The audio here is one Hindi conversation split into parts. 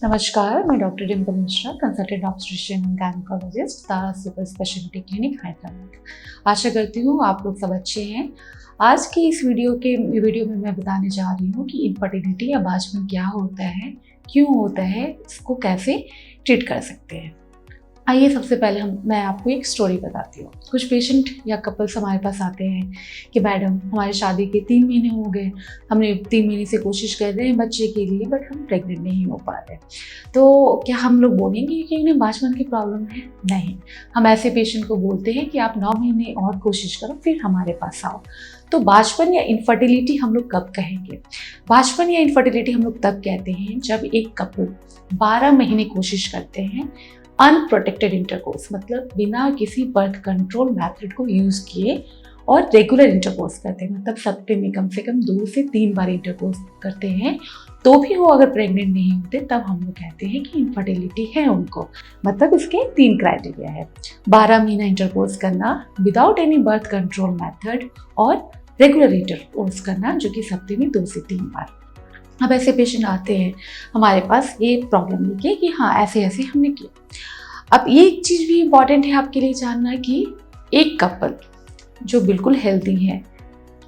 नमस्कार, मैं doctor Dimple Mishra, consultant obstetrician and gynaecologist, Tara super speciality clinic, Hyderabad. आशा करती हूँ आप लोग सब अच्छे हैं। आज की इस वीडियो में मैं बताने जा रही हूँ कि इनफर्टिलिटी या बांझपन क्या होता है, क्यों होता है, इसको कैसे ट्रीट कर सकते हैं। आइए सबसे पहले मैं आपको एक स्टोरी बताती हूँ। कुछ पेशेंट या कपल्स हमारे पास आते हैं कि मैडम हमारी शादी के 3 महीने हो गए, हमने 3 महीने से कोशिश कर रहे हैं बच्चे के लिए, बट हम प्रेग्नेंट नहीं हो पा रहे। तो क्या हम लोग बोलेंगे कि इन्हें बांझपन की प्रॉब्लम है? नहीं, हम ऐसे पेशेंट को बोलते हैं कि आप 9 महीने और कोशिश करो, फिर हमारे पास आओ। तो बांझपन या इनफर्टिलिटी हम लोग कब कहेंगे? बांझपन या इनफर्टिलिटी हम लोग तब कहते हैं जब एक कपल 12 महीने कोशिश करते हैं अनप्रोटेक्टेड इंटरकोर्स, मतलब बिना किसी बर्थ कंट्रोल मेथड को यूज किए, और रेगुलर इंटरकोर्स करते हैं, मतलब सप्ताह में कम से कम 2 से 3 बार इंटरकोर्स करते हैं, तो भी वो अगर प्रेग्नेंट नहीं होते तब हम लोग कहते हैं कि इनफर्टिलिटी है उनको। मतलब इसके 3 क्राइटेरिया है: 12 महीना इंटरकोर्स करना without any birth control method, और रेगुलर इंटरकोर्स करना जो कि सप्ताह में 2 से 3 बार। अब ऐसे पेशेंट आते हैं हमारे पास ये प्रॉब्लम लेके कि हाँ ऐसे ऐसे हमने किया। अब ये एक चीज़ भी इम्पॉर्टेंट है आपके लिए जानना कि एक कपल जो बिल्कुल हेल्दी है,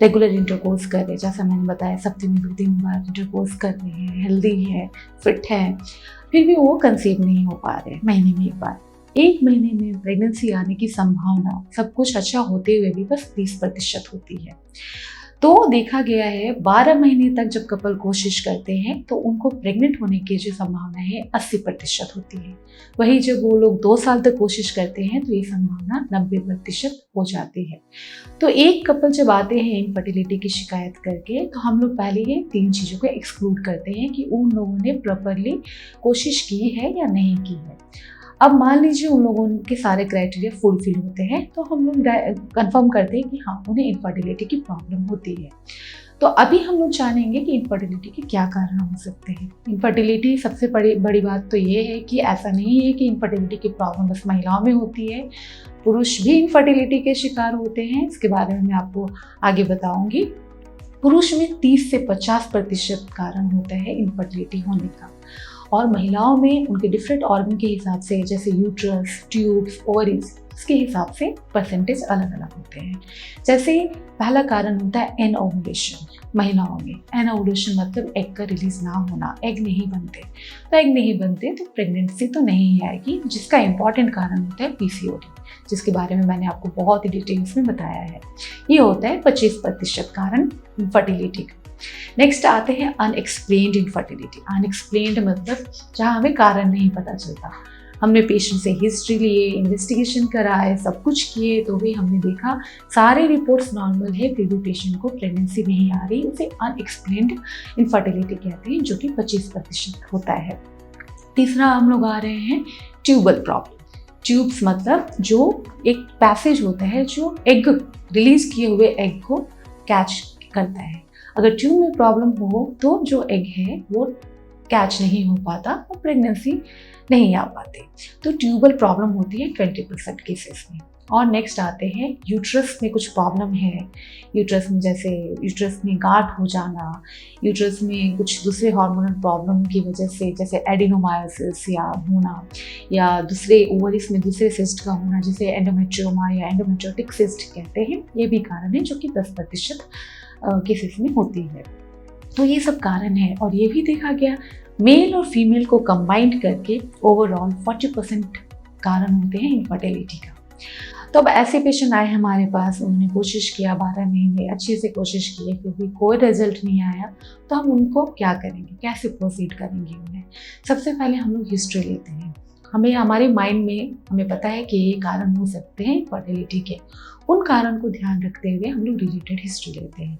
रेगुलर इंटरकोर्स कर रहे, जैसा मैंने बताया सप्ताह में 2-3 बार इंटरकोर्स कर रहे हैं, हेल्दी है, फिट है, फिर भी वो कंसीव नहीं हो पा रहे महीने में एक बार। 1 महीने में प्रेगनेंसी आने की संभावना सब कुछ अच्छा होते हुए भी बस 30% होती है। तो देखा गया है 12 महीने तक जब कपल कोशिश करते हैं तो उनको प्रेग्नेंट होने की जो संभावना है 80% होती है। वही जब वो लोग 2 साल तक कोशिश करते हैं तो ये संभावना 90% हो जाती है। तो एक कपल जब आते हैं इनफर्टिलिटी की शिकायत करके, तो हम लोग पहले ये 3 चीज़ों को एक्सक्लूड करते हैं कि उन लोगों ने प्रॉपरली कोशिश की है या नहीं की है। अब मान लीजिए उन लोगों के सारे क्राइटेरिया फुलफिल होते हैं तो हम लोग कंफर्म करते हैं कि हाँ उन्हें इनफर्टिलिटी की प्रॉब्लम होती है। तो अभी हम लोग जानेंगे कि इनफर्टिलिटी के क्या कारण हो सकते हैं। इनफर्टिलिटी सबसे बड़ी बात तो ये है कि ऐसा नहीं है कि इनफर्टिलिटी की प्रॉब्लम बस महिलाओं में होती है, पुरुष भी इनफर्टिलिटी के शिकार होते हैं। इसके बारे में मैं आपको आगे बताऊंगी। पुरुष में 30 से 50% कारण होता है इनफर्टिलिटी होने का, और महिलाओं में उनके डिफरेंट ऑर्गन के हिसाब से, जैसे यूट्रस, ट्यूब्स, ओवरीज, इसके हिसाब से परसेंटेज अलग अलग होते हैं। जैसे पहला कारण होता है एनओवुलेशन। महिलाओं में एनओवुलेशन मतलब एग का रिलीज ना होना, एग नहीं बनते। तो एग नहीं बनते तो प्रेगनेंसी तो नहीं आएगी, जिसका इंपॉर्टेंट कारण होता है पीसीओडी, जिसके बारे में मैंने आपको बहुत ही डिटेल्स में बताया है। ये होता है 25% कारण इनफर्टिलिटी का। नेक्स्ट आते हैं अनएक्सप्लेन्ड इनफर्टिलिटी। अनएक्सप्लेन्ड मतलब जहाँ हमें कारण नहीं पता चलता। हमने पेशेंट से हिस्ट्री लिए, इन्वेस्टिगेशन कराए, सब कुछ किए, तो भी हमने देखा सारे रिपोर्ट्स नॉर्मल है, फिर भी पेशेंट को प्रेगनेंसी नहीं आ रही। उसे अनएक्सप्लेन्ड इनफर्टिलिटी कहते हैं, जो कि 25% होता है। तीसरा हम लोग आ रहे हैं ट्यूबल प्रॉब्लम। ट्यूब्स मतलब जो एक पैसेज होता है जो एग रिलीज किए हुए एग को कैच करता है। अगर ट्यूब में प्रॉब्लम हो तो जो एग है वो कैच नहीं हो पाता और प्रेगनेंसी नहीं आ पाती। तो ट्यूबल प्रॉब्लम होती है 20% केसेस में। और नेक्स्ट आते हैं यूट्रस में कुछ प्रॉब्लम है। यूट्रस में जैसे यूट्रस में गांठ हो जाना, यूट्रस में कुछ दूसरे हार्मोनल प्रॉब्लम की वजह से, जैसे एडिनोमायोसिस या होना, या दूसरे ओवरीज में दूसरे सिस्ट का होना, जिसे एंडोमेट्रियोमा या एंडोमेट्रियोटिक सिस्ट कहते हैं, ये भी कारण है जो कि 10% केसेस में होती है। तो ये सब कारण है, और ये भी देखा गया मेल और फीमेल को कंबाइंड करके ओवरऑल 40% कारण होते हैं इनफर्टिलिटी का। तो अब ऐसे पेशेंट आए हमारे पास, उन्होंने कोशिश किया 12 महीने अच्छे से कोशिश किए, फिर भी कोई रिजल्ट नहीं आया, तो हम उनको क्या करेंगे, कैसे प्रोसीड करेंगे उन्हें? सबसे पहले हम लोग हिस्ट्री लेते हैं। हमारे माइंड में हमें पता है कि ये कारण हो सकते हैं फर्टिलिटी के। उन कारण को ध्यान रखते हुए हम लोग रिलेटेड हिस्ट्री लेते हैं।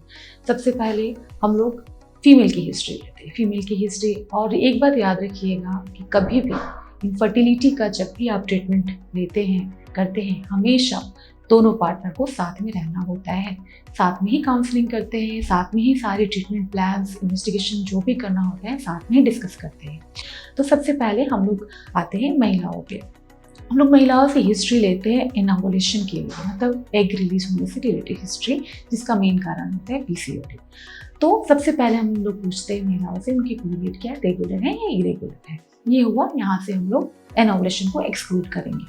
सबसे पहले हम लोग फीमेल की हिस्ट्री लेते हैं, फीमेल की हिस्ट्री। और एक बात याद रखिएगा कि कभी भी इनफर्टिलिटी का जब भी आप ट्रीटमेंट लेते हैं, करते हैं, हमेशा दोनों पार्टनर को साथ में रहना होता है। साथ में ही काउंसलिंग करते हैं, साथ में ही सारे ट्रीटमेंट प्लान्स, इन्वेस्टिगेशन जो भी करना होता है साथ में ही डिस्कस करते हैं। तो सबसे पहले हम लोग आते हैं महिलाओं पे। हम लोग महिलाओं से हिस्ट्री लेते हैं इनोवुलेशन के लिए, मतलब एग रिलीज होने से रिलेटेड हिस्ट्री, जिसका मेन कारण होता है पीसीओडी। तो सबसे पहले हम लोग पूछते हैं महिलाओं से उनकी पीरियड क्या रेगुलर है या इरेगुलर है। ये हुआ, यहाँ से हम लोग इनोवुलेशन को एक्सक्लूड करेंगे।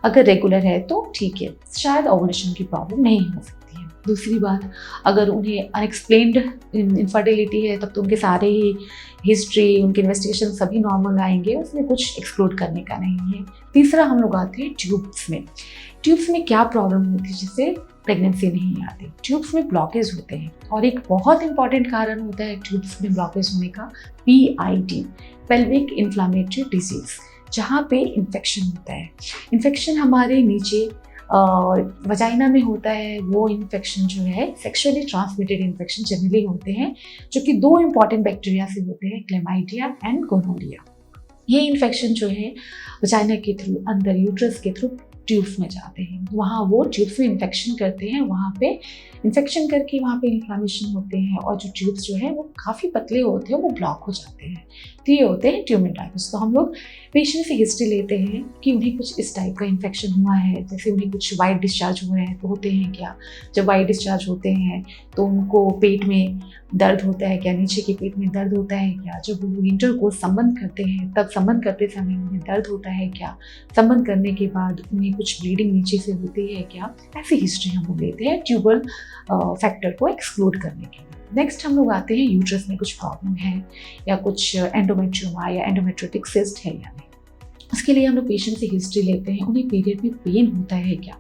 अगर रेगुलर है तो ठीक है, शायद ओवुलेशन की प्रॉब्लम नहीं हो सकती है। दूसरी बात, अगर उन्हें अनएक्सप्लेन्ड इनफर्टिलिटी है तब तो उनके सारे ही हिस्ट्री, उनके इन्वेस्टिगेशन सभी नॉर्मल आएंगे, उसमें कुछ एक्सक्लूड करने का नहीं है। तीसरा हम लोग आते हैं ट्यूब्स में। ट्यूब्स में क्या प्रॉब्लम होती है जिससे प्रेगनेंसी नहीं आती? ट्यूब्स में ब्लॉकेज होते हैं, और एक बहुत इंपॉर्टेंट कारण होता है ट्यूब्स में ब्लॉकेज होने का PID, पेल्विक इन्फ्लामेटरी डिजीज, जहाँ पे इन्फेक्शन होता है। इन्फेक्शन हमारे नीचे वजाइना में होता है। वो इन्फेक्शन जो है सेक्सुअली ट्रांसमिटेड इन्फेक्शन जनरली होते हैं, जो कि 2 इंपॉर्टेंट बैक्टीरिया से होते हैं, क्लेमाइडिया एंड गोनोरिया। ये इन्फेक्शन जो है वजाइना के थ्रू, अंदर यूट्रस के थ्रू ट्यूब्स में जाते हैं। वहाँ वो ट्यूब्स में इन्फेक्शन करते हैं, वहाँ पे इन्फेक्शन करके वहाँ पे इन्फ्लामेशन होते हैं, और जो ट्यूब्स जो है वो काफ़ी पतले होते हैं, वो ब्लॉक हो जाते हैं। तो ये होते हैं ट्यूमेटाइटिस। तो हम लोग पेशेंट से हिस्ट्री लेते हैं कि उन्हें कुछ इस टाइप का इन्फेक्शन हुआ है, जैसे उन्हें कुछ वाइट डिस्चार्ज हुए हैं तो होते हैं क्या, जब वाइट डिस्चार्ज होते हैं तो उनको पेट में दर्द होता है क्या, नीचे के पेट में दर्द होता है क्या, जब वो इंटरकोर्स संबंध करते हैं तब संबंध करते समय उन्हें दर्द होता है क्या, संबंध करने के बाद उन्हें कुछ ब्लीडिंग नीचे से होती है क्या। ऐसी हिस्ट्री हम लोग लेते हैं ट्यूबल फैक्टर को एक्सक्लूड करने के लिए। नेक्स्ट हम लोग आते हैं यूट्रस में कुछ प्रॉब्लम है या कुछ एंडोमेट्रियोमा या एंडोमेट्रियोटिक सिस्ट है या नहीं। उसके लिए हम लोग पेशेंट से हिस्ट्री लेते हैं, उन्हें पीरियड में पेन होता है क्या।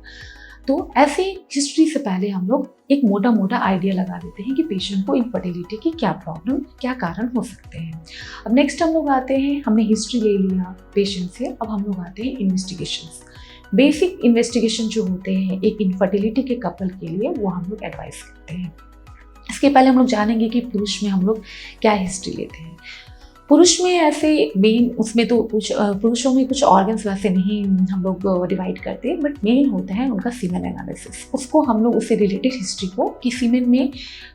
तो ऐसे हिस्ट्री से पहले हम लोग एक मोटा मोटा आइडिया लगा देते हैं कि पेशेंट को इनफर्टिलिटी की क्या प्रॉब्लम, क्या कारण हो सकते हैं। अब नेक्स्ट हम लोग आते हैं, हमने हिस्ट्री ले लिया पेशेंट से, अब हम लोग आते हैं इन्वेस्टिगेशंस। बेसिक इन्वेस्टिगेशन जो होते हैं एक इनफर्टिलिटी के कपल के लिए, वो हम लोग एडवाइस करते हैं। इसके पहले हम लोग जानेंगे कि पुरुष में हम लोग क्या हिस्ट्री लेते हैं। पुरुष में ऐसे मेन, उसमें तो कुछ पुरुषों में कुछ ऑर्गन्स वैसे नहीं हम लोग डिवाइड करते, बट मेन होता है उनका सीमेन एनालिसिस। उसको हम लोग उससे रिलेटेड हिस्ट्री को, कि सीमेन में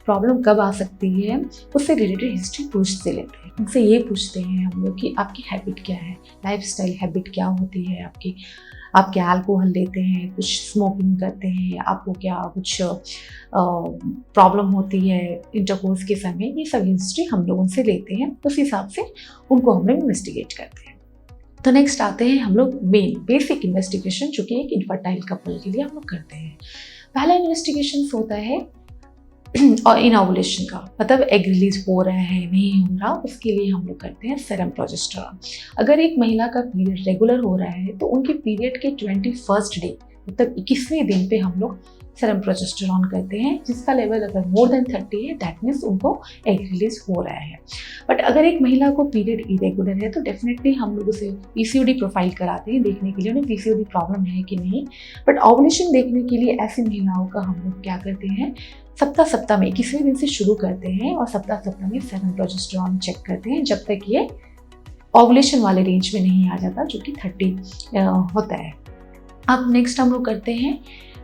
प्रॉब्लम कब आ सकती है, उससे रिलेटेड हिस्ट्री पुरुष से लेते हैं। उनसे ये पूछते हैं हम लोग कि आपकी हैबिट क्या है, लाइफस्टाइल हैबिट क्या होती है आपकी, आप क्या अल्कोहल लेते हैं, कुछ स्मोकिंग करते हैं, आपको क्या कुछ प्रॉब्लम होती है इंटरकोर्स के समय। ये सब हिस्ट्री हम लोग उनसे लेते हैं, उस हिसाब से उनको हम लोग इन्वेस्टिगेट करते हैं। तो नेक्स्ट आते हैं हम लोग मेन बेसिक इन्वेस्टिगेशन, जो कि एक इनफर्टाइल कपल के लिए हम लोग करते हैं। पहला इन्वेस्टिगेशन होता है और इनोवुलेशन का, मतलब एग रिलीज हो रहा है नहीं हो रहा, उसके लिए हम लोग करते हैं सेरम प्रोजेस्टेरॉन। अगर एक महिला का पीरियड रेगुलर हो रहा है तो उनके पीरियड के 21st डे, मतलब 21वें दिन पे हम लोग सेरम प्रोजेस्टेरॉन करते हैं, जिसका लेवल अगर मोर देन 30 है, दैट मीन्स उनको एग रिलीज हो रहा है। बट अगर एक महिला को पीरियड इरेगुलर है तो डेफिनेटली हम लोग उसे पीसीओडी प्रोफाइल कराते हैं, देखने के लिए उन्हें पीसीओडी प्रॉब्लम है कि नहीं। बट ओवुलेशन देखने के लिए ऐसी महिलाओं का हम लोग क्या करते हैं, सप्ताह में 21वें दिन से शुरू करते हैं और सप्ताह में सेरम प्रोजेस्टेरॉन चेक करते हैं, जब तक ये ओवुलेशन वाले रेंज में नहीं आ जाता, जो कि 30 होता है। अब नेक्स्ट हम लोग करते हैं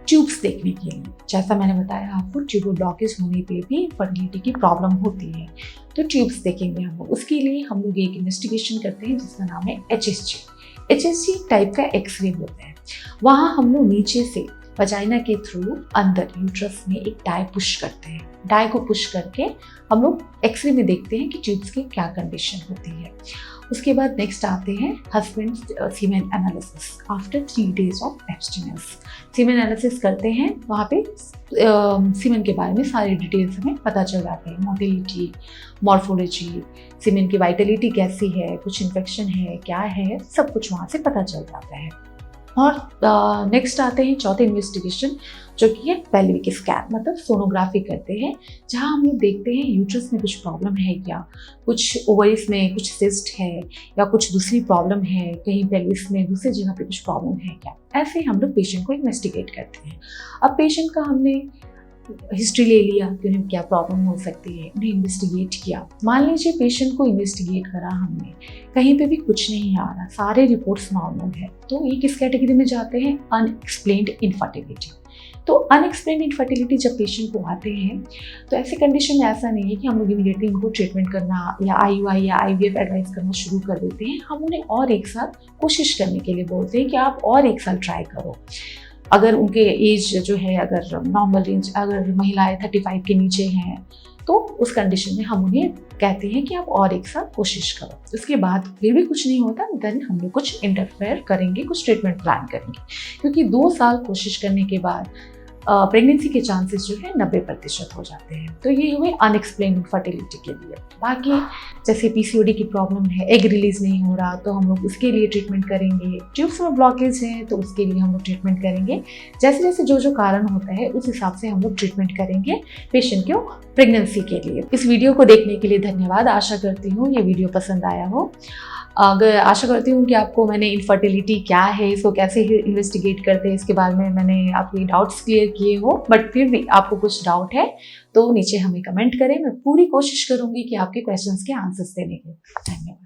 ट्यूब्स देखने के लिए। जैसा मैंने बताया आपको, ट्यूब ब्लॉकेज होने पे भी फर्टिलिटी की प्रॉब्लम होती है, तो ट्यूब्स देखेंगे हम लोग। उसके लिए हम लोग एक इन्वेस्टिगेशन करते हैं जिसका नाम है HSG टाइप का एक्सरे होता है। वहाँ हम लोग नीचे से वजाइना के थ्रू अंदर यूट्रस में एक डाई पुश करते हैं। डाई को पुश करके हम लोग एक्सरे में देखते हैं कि ट्यूब्स की क्या कंडीशन होती है। उसके बाद नेक्स्ट आते हैं husband semen analysis after 3 days of abstinence. Semen analysis करते हैं, वहाँ पे सीमेन के बारे में सारी डिटेल्स हमें पता चल जाते हैं, मोटिलिटी, मॉर्फोलॉजी, सीमेन की वाइटलिटी कैसी है, कुछ इन्फेक्शन है क्या है, सब कुछ वहाँ से पता चल जाता है। और नेक्स्ट आते हैं चौथे इन्वेस्टिगेशन, जो कि है पेल्विक स्कैन, मतलब सोनोग्राफी करते हैं, जहां हम लोग देखते हैं यूट्रस में कुछ प्रॉब्लम है क्या, कुछ ओवरीज में कुछ सिस्ट है या कुछ दूसरी प्रॉब्लम है, कहीं पेल्विस में दूसरी जगह पे कुछ प्रॉब्लम है क्या। ऐसे हम लोग पेशेंट को इन्वेस्टिगेट करते हैं। अब पेशेंट का हमने हिस्ट्री ले लिया कि उन्हें क्या प्रॉब्लम हो सकती है, उन्हें इन्वेस्टिगेट किया। मान लीजिए पेशेंट को इन्वेस्टिगेट करा हमने, कहीं पे भी कुछ नहीं आ रहा, सारे रिपोर्ट्स नॉर्मल है, तो ये किस कैटेगरी में जाते हैं, अनएक्सप्लेन्ड इनफर्टिलिटी। तो अनएक्सप्लेन इनफर्टिलिटी जब पेशेंट को आते हैं तो ऐसे कंडीशन में ऐसा नहीं है कि हम लोग इमीडिएटली उनको ट्रीटमेंट करना या IUI या IVF एडवाइस करना शुरू कर देते हैं। हम उन्हें और एक साल कोशिश करने के लिए बोलते हैं कि आप और एक साल ट्राई करो। अगर उनके एज जो है, अगर नॉर्मल रेंज, अगर महिलाएं 35 के नीचे हैं तो उस कंडीशन में हम उन्हें कहते हैं कि आप और एक साल कोशिश करो। उसके बाद फिर भी कुछ नहीं होता, देन हम लोग कुछ इंटरफेयर करेंगे, कुछ ट्रीटमेंट प्लान करेंगे, क्योंकि 2 साल कोशिश करने के बाद प्रेगनेंसी के चांसेस जो है 90% हो जाते हैं। तो ये हुए अनएक्सप्लेन इनफर्टिलिटी के लिए। बाकी जैसे PCOD की प्रॉब्लम है, एग रिलीज नहीं हो रहा, तो हम लोग उसके लिए ट्रीटमेंट करेंगे। ट्यूब्स में ब्लॉकेज है तो उसके लिए हम लोग ट्रीटमेंट करेंगे। जैसे जैसे जो कारण होता है उस हिसाब से हम लोग ट्रीटमेंट करेंगे पेशेंट को प्रेगनेंसी के लिए। इस वीडियो को देखने के लिए धन्यवाद। आशा करती हूँ ये वीडियो पसंद आया हो। अगर आशा करती हूँ कि आपको मैंने इनफर्टिलिटी क्या है, इसको कैसे इन्वेस्टिगेट करते हैं, इसके बारे में मैंने आपके डाउट्स क्लियर किए हो। बट फिर भी आपको कुछ डाउट है तो नीचे हमें कमेंट करें, मैं पूरी कोशिश करूँगी कि आपके क्वेश्चंस के आंसर्स देने के। धन्यवाद।